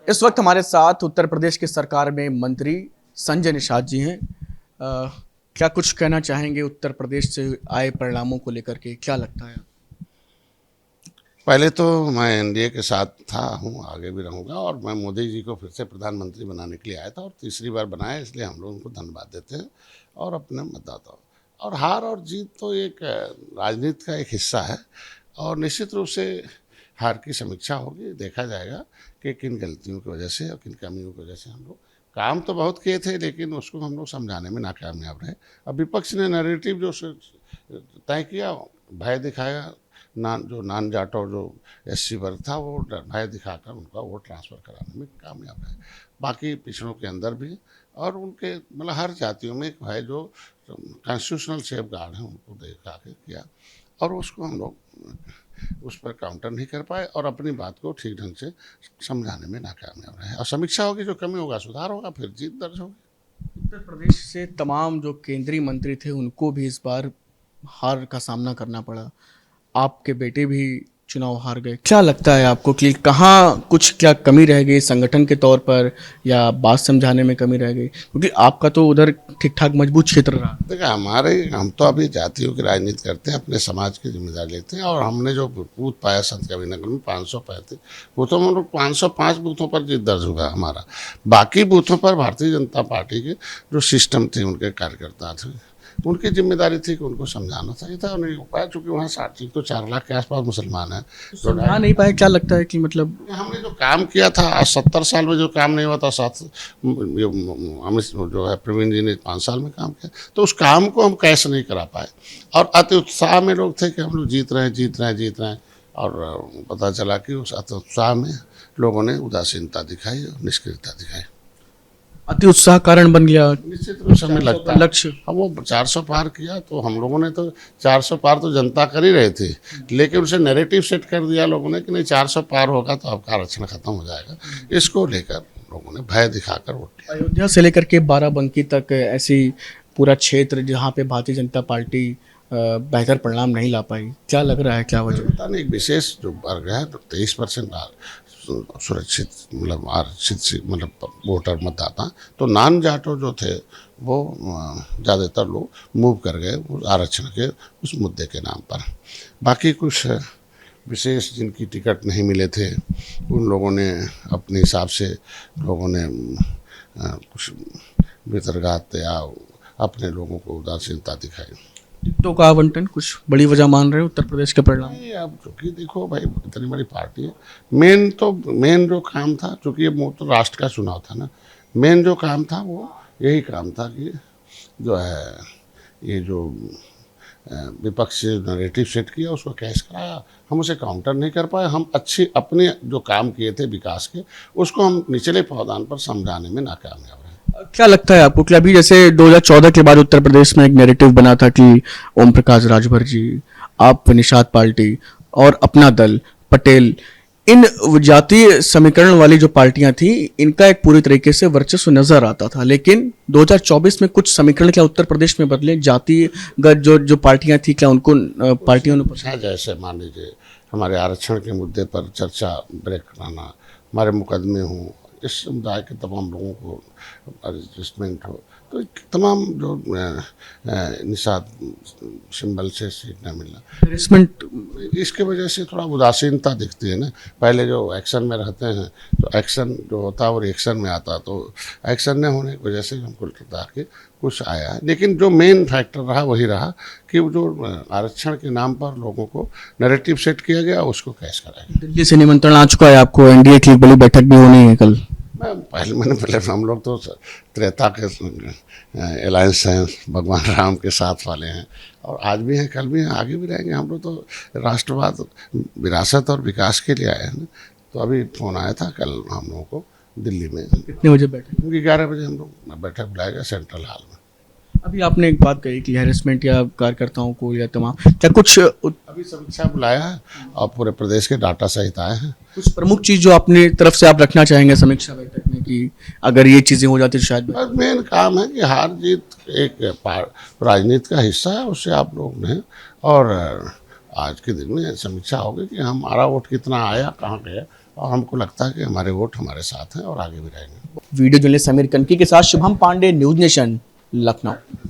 इस वक्त हमारे साथ उत्तर प्रदेश की सरकार में मंत्री संजय निषाद जी हैं। क्या कुछ कहना चाहेंगे उत्तर प्रदेश से आए परिणामों को लेकर के, क्या लगता है? पहले तो मैं एनडीए के साथ हूँ, आगे भी रहूँगा और मैं मोदी जी को फिर से प्रधानमंत्री बनाने के लिए आया था और तीसरी बार बनाया, इसलिए हम लोग उनको धन्यवाद देते हैं और अपने मतदाताओं। और हार और जीत तो एक राजनीति का एक हिस्सा है और निश्चित रूप से हार की समीक्षा होगी, देखा जाएगा कि किन गलतियों की वजह से और किन कमियों की वजह से हम लोग काम तो बहुत किए थे लेकिन उसको हम लोग समझाने में नाकामयाब रहे। अब विपक्ष ने नैरेटिव जो तय किया, भय दिखाया, नॉन जाटो जो एससी वर्ग था वो भय दिखाकर उनका वोट ट्रांसफ़र कराने में कामयाब है। बाकी पिछड़ों के अंदर भी और उनके मतलब हर जातियों में एक भय जो कॉन्स्टिट्यूशनल सेफ गार्ड है उनको दिखा के किया और उसको हम लोग उस पर काउंटर नहीं कर पाए और अपनी बात को ठीक ढंग से समझाने में नाकामयाब रहे। और समीक्षा होगी, जो कमी होगा सुधार होगा, फिर जीत दर्ज होगी। उत्तर प्रदेश से तमाम जो केंद्रीय मंत्री थे उनको भी इस बार हार का सामना करना पड़ा। आपके बेटे भी चुनाव हार गए। क्या लगता है आपको कि कहाँ कुछ क्या कमी रह गई संगठन के तौर पर, या बात समझाने में कमी रह गई? क्योंकि आपका तो उधर ठीक ठाक मजबूत क्षेत्र रहा। देखिए, हम तो अभी जातियों की राजनीति करते हैं, अपने समाज की जिम्मेदारी लेते हैं और हमने जो बूथ पाया संत कबीरनगर में 500 पाए थे, बूथों में हम लोग 505 बूथों पर जीत दर्ज हुआ हमारा। बाकी बूथों पर भारतीय जनता पार्टी के जो सिस्टम थे, उनके कार्यकर्ता थे, उनकी जिम्मेदारी थी कि उनको समझाना चाहिए था और नहीं हो पाया, चूँकि वहाँ 60 तो 4 लाख के आसपास मुसलमान हैं। समझा नहीं पाए, क्या लगता है कि मतलब हमने जो काम किया था आज 70 साल में जो काम नहीं हुआ था, साथ जो है प्रवीण जी ने 5 साल में काम किया, तो उस काम को हम कैश नहीं करा पाए और अति उत्साह में लोग थे कि हम लोग जीत रहे हैं, जीत रहे हैं, जीत रहे हैं और पता चला कि उस अति उत्साह में लोगों ने उदासीनता दिखाई और निष्क्रियता दिखाई। अति उत्साह कारण बन गया। निश्चित रूप से हमें लगता है लक्ष्य हम वो 400 पार किया, तो हम लोगों ने तो 400 पार तो जनता कर ही रहे थे, लेकिन उसे नैरेटिव सेट कर दिया लोगों ने कि नहीं 400 पार होगा तो आपका आरक्षण खत्म हो जाएगा। इसको लेकर लोगों ने भय दिखाकर वोट दिया। अयोध्या से लेकर के बाराबंकी तक ऐसी पूरा क्षेत्र जहाँ पे भारतीय जनता पार्टी बेहतर परिणाम नहीं ला पाई, क्या लग रहा है, क्या वजह? पता नहीं, एक विशेष जो वर्ग है तो 23% सुरक्षित मतलब आरक्षित मतलब वोटर मतदाता, तो नॉन जाटो जो थे वो ज़्यादातर लोग मूव कर गए उस आरक्षण के उस मुद्दे के नाम पर। बाकी कुछ विशेष जिनकी टिकट नहीं मिले थे उन लोगों ने अपने हिसाब से लोगों ने कुछ वितरगात या अपने लोगों को उदासीनता दिखाई। टिकटों का आवंटन कुछ बड़ी वजह मान रहे हो उत्तर प्रदेश के परिणाम? नहीं, अब चूँकि देखो भाई, इतनी बड़ी पार्टी है, मेन जो काम था, चूँकि ये तो राष्ट्र का चुनाव था ना, मेन जो काम था वो यही काम था कि जो है ये जो विपक्ष से नैरेटिव सेट किया उसको कैश कराया। हम उसे काउंटर नहीं कर पाए, हम अच्छे अपने जो काम किए थे विकास के उसको हम निचले पावदान पर समझाने में नाकामयाब रहे। क्या लगता है आपको कि अभी जैसे 2014 के बाद उत्तर प्रदेश में एक नैरेटिव बना था कि ओम प्रकाश राजभर जी, आप निषाद पार्टी और अपना दल पटेल, इन जातीय समीकरण वाली जो पार्टियां थी, इनका एक पूरी तरीके से वर्चस्व नजर आता था, लेकिन 2024 में कुछ समीकरण क्या उत्तर प्रदेश में बदले? जातिगत जो पार्टियां थी, क्या उनको पार्टियों ने जैसे मान लीजिए हमारे आरक्षण के मुद्दे पर चर्चा ब्रेक कराना, हमारे मुकदमे हों, इस समुदाय के तमाम लोगों को एडजस्टमेंट हो, तो तमाम जो निषाद सिंबल से सीट न मिलना, हरेसमेंट, इसके वजह से थोड़ा उदासीनता दिखती है ना। पहले जो एक्शन में रहते हैं तो एक्शन जो होता है वो रिएक्शन में आता, तो एक्शन न होने की वजह से हमको लगता है कि कुछ आया है, लेकिन जो मेन फैक्टर रहा वही रहा कि वो जो आरक्षण के नाम पर लोगों को नैरेटिव सेट किया गया उसको कैश कराया। दिल्ली से निमंत्रण आ चुका है आपको, एनडीए की बड़ी बैठक भी होनी है कल। पहले हम लोग तो त्रेता के अलायंस हैं, भगवान राम के साथ वाले हैं और आज भी हैं, कल भी हैं, आगे भी रहेंगे। हम लोग तो राष्ट्रवाद, विरासत और विकास के लिए आए हैं ना। तो अभी फ़ोन आया था कल हम लोगों को दिल्ली में। कितने बजे बैठक? क्योंकि 11 बजे हम लोग बैठक बुलाएगा सेंट्रल हॉल में। अभी आपने एक बात कही कि हैरेसमेंट या कार्यकर्ताओं को या तमाम, क्या कुछ अभी समीक्षा बुलाया है और पूरे प्रदेश के डाटा सहित आए हैं। कुछ प्रमुख चीज़ जो अपनी तरफ से आप रखना चाहेंगे समीक्षा बैठक में कि अगर ये चीज़ें हो जाती तो शायद? बस मेन काम है कि हार जीत एक राजनीति का हिस्सा है, उससे आप लोग ने और आज के दिन में समीक्षा होगी कि हमारा वोट कितना आया, कहाँ गया, और हमको लगता है कि हमारे वोट हमारे साथ हैं और आगे भी रहेंगे। वीडियो जर्नलिस्ट समीर कनकी के साथ शुभम पांडे, न्यूज नेशन, लखनऊ।